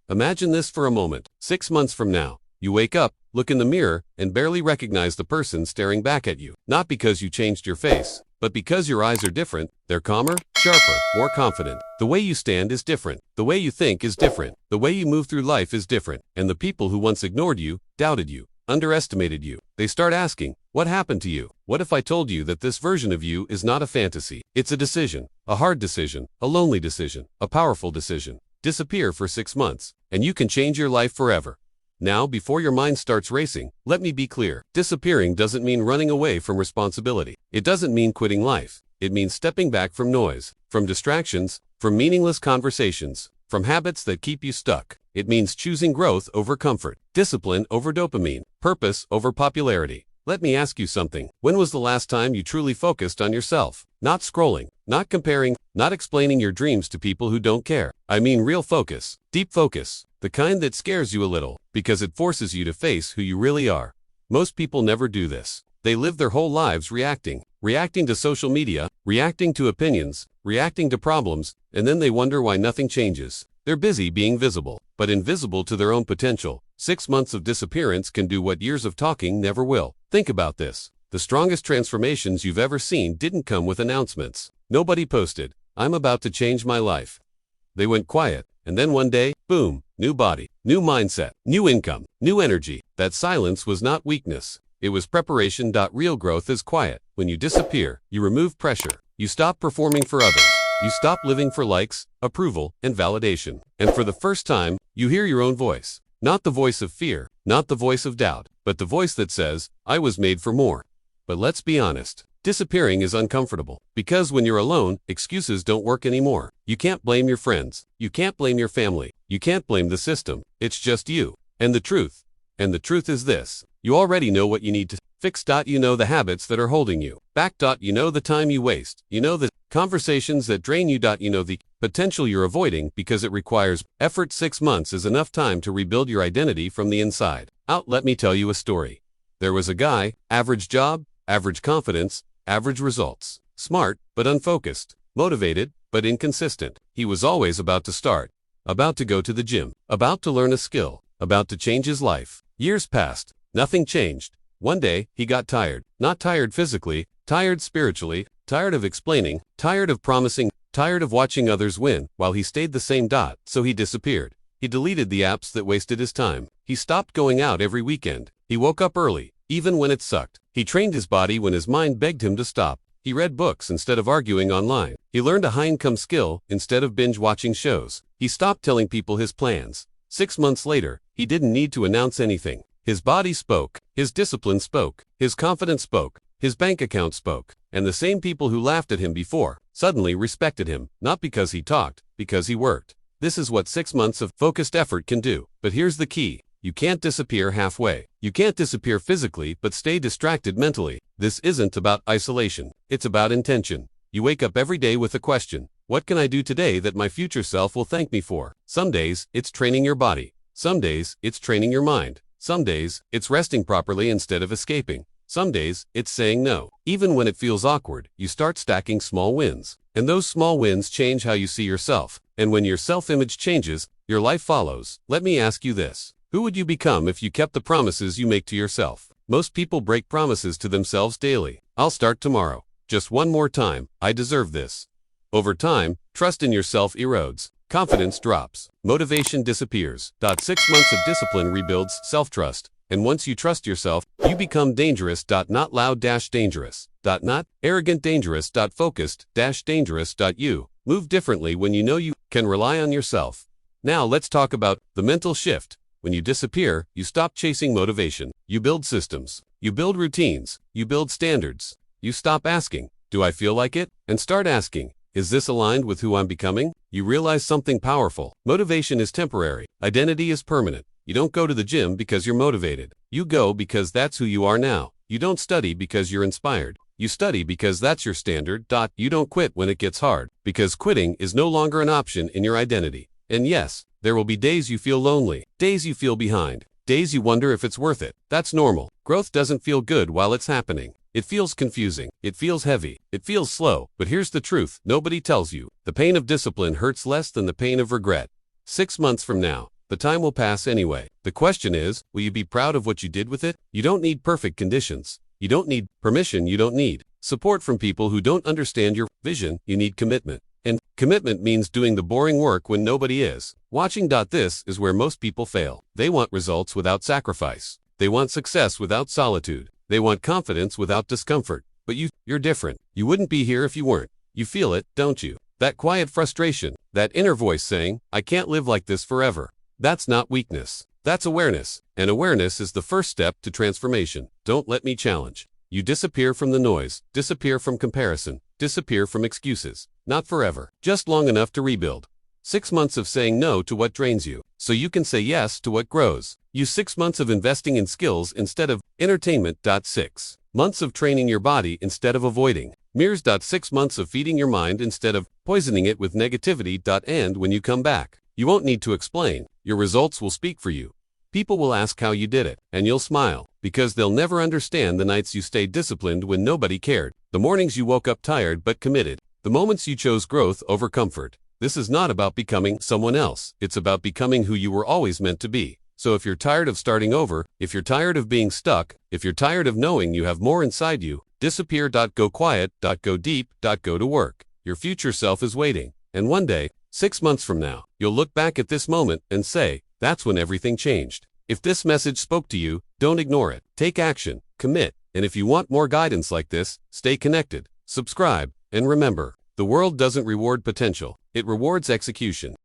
Imagine this for a moment. 6 months from now, you wake up, look in the mirror, and barely recognize the person staring back at you. Not because you changed your face, but because your eyes are different. They're calmer, sharper, more confident. The way you stand is different. The way you think is different. The way you move through life is different. And the people who once ignored you, doubted you, underestimated you, they start asking, what happened to you? What if I told you that this version of you is not a fantasy? It's a decision, a hard decision, a lonely decision, a powerful decision. Disappear for 6 months, and you can change your life forever. Now, before your mind starts racing, let me be clear. Disappearing doesn't mean running away from responsibility. It doesn't mean quitting life. It means stepping back from noise, from distractions, from meaningless conversations, from habits that keep you stuck. It means choosing growth over comfort, discipline over dopamine, purpose over popularity. Let me ask you something. When was the last time you truly focused on yourself? Not scrolling, not comparing, not explaining your dreams to people who don't care. I mean real focus, deep focus, the kind that scares you a little, because it forces you to face who you really are. Most people never do this. They live their whole lives reacting to social media, reacting to opinions, reacting to problems, and then they wonder why nothing changes. They're busy being visible, but invisible to their own potential. 6 months of disappearance can do what years of talking never will. Think about this. The strongest transformations you've ever seen didn't come with announcements. Nobody posted, "I'm about to change my life." They went quiet, and then one day, boom, new body, new mindset, new income, new energy. That silence was not weakness. It was preparation. Real growth is quiet. When you disappear, you remove pressure. You stop performing for others. You stop living for likes, approval, and validation. And for the first time, you hear your own voice. Not the voice of fear, not the voice of doubt, but the voice that says, I was made for more. But let's be honest, disappearing is uncomfortable. Because when you're alone, excuses don't work anymore. You can't blame your friends. You can't blame your family. You can't blame the system. It's just you. And the truth is this. You already know what you need to fix. You know the habits that are holding you back. You know the time you waste. You know the conversations that drain you. You know the potential you're avoiding because it requires effort. 6 months is enough time to rebuild your identity from the inside out. Let me tell you a story. There was a guy, average job, average confidence, average results, smart but unfocused, motivated but inconsistent. He was always about to start, about to go to the gym, about to learn a skill, about to change his life. Years passed. Nothing changed. One day, he got tired. Not tired physically, tired spiritually, tired of explaining, tired of promising, tired of watching others win while he stayed the same. So he disappeared. He deleted the apps that wasted his time. He stopped going out every weekend. He woke up early, even when it sucked. He trained his body when his mind begged him to stop. He read books instead of arguing online. He learned a high-income skill instead of binge-watching shows. He stopped telling people his plans. 6 months later, he didn't need to announce anything. His body spoke, his discipline spoke, his confidence spoke, his bank account spoke, and the same people who laughed at him before suddenly respected him, not because he talked, because he worked. This is what 6 months of focused effort can do. But here's the key. You can't disappear halfway. You can't disappear physically but stay distracted mentally. This isn't about isolation. It's about intention. You wake up every day with a question. What can I do today that my future self will thank me for? Some days, it's training your body. Some days, it's training your mind. Some days, it's resting properly instead of escaping. Some days, it's saying no. Even when it feels awkward, you start stacking small wins. And those small wins change how you see yourself. And when your self-image changes, your life follows. Let me ask you this. Who would you become if you kept the promises you make to yourself? Most people break promises to themselves daily. I'll start tomorrow. Just one more time. I deserve this. Over time, trust in yourself erodes. Confidence drops. Motivation disappears. 6 months of discipline rebuilds self-trust. And once you trust yourself, you become dangerous. Not loud dangerous. Not arrogant dangerous. Focused dangerous. You move differently when you know you can rely on yourself. Now let's talk about the mental shift. When you disappear, you stop chasing motivation. You build systems. You build routines. You build standards. You stop asking, do I feel like it? And start asking, is this aligned with who I'm becoming? You realize something powerful. Motivation is temporary. Identity is permanent. You don't go to the gym because you're motivated. You go because that's who you are now. You don't study because you're inspired. You study because that's your standard. You don't quit when it gets hard, because quitting is no longer an option in your identity. And yes, there will be days you feel lonely, days you feel behind, days you wonder if it's worth it. That's normal. Growth doesn't feel good while it's happening. It feels confusing. It feels heavy. It feels slow. But here's the truth. Nobody tells you. The pain of discipline hurts less than the pain of regret. 6 months from now, the time will pass anyway. The question is, will you be proud of what you did with it? You don't need perfect conditions. You don't need permission. You don't need support from people who don't understand your vision. You need commitment. And commitment means doing the boring work when nobody is watching. This is where most people fail. They want results without sacrifice. They want success without solitude. They want confidence without discomfort. But you're different. You wouldn't be here if you weren't. You feel it, don't you? That quiet frustration, that inner voice saying, I can't live like this forever. That's not weakness. That's awareness. And awareness is the first step to transformation. Don't let me challenge. You disappear from the noise, disappear from comparison, disappear from excuses. Not forever, just long enough to rebuild. 6 months of saying no to what drains you, so you can say yes to what grows. Use 6 months of investing in skills instead of entertainment. 6 months of training your body instead of avoiding mirrors. 6 months of feeding your mind instead of poisoning it with negativity. And when you come back, you won't need to explain. Your results will speak for you. People will ask how you did it, and you'll smile, because they'll never understand the nights you stayed disciplined when nobody cared, the mornings you woke up tired but committed, the moments you chose growth over comfort. This is not about becoming someone else. It's about becoming who you were always meant to be. So if you're tired of starting over, if you're tired of being stuck, if you're tired of knowing you have more inside you, disappear. Go quiet. Go deep. Go to work. Your future self is waiting. And one day, 6 months from now, you'll look back at this moment and say, that's when everything changed. If this message spoke to you, don't ignore it. Take action, commit, and if you want more guidance like this, stay connected, subscribe, and remember, the world doesn't reward potential, it rewards execution.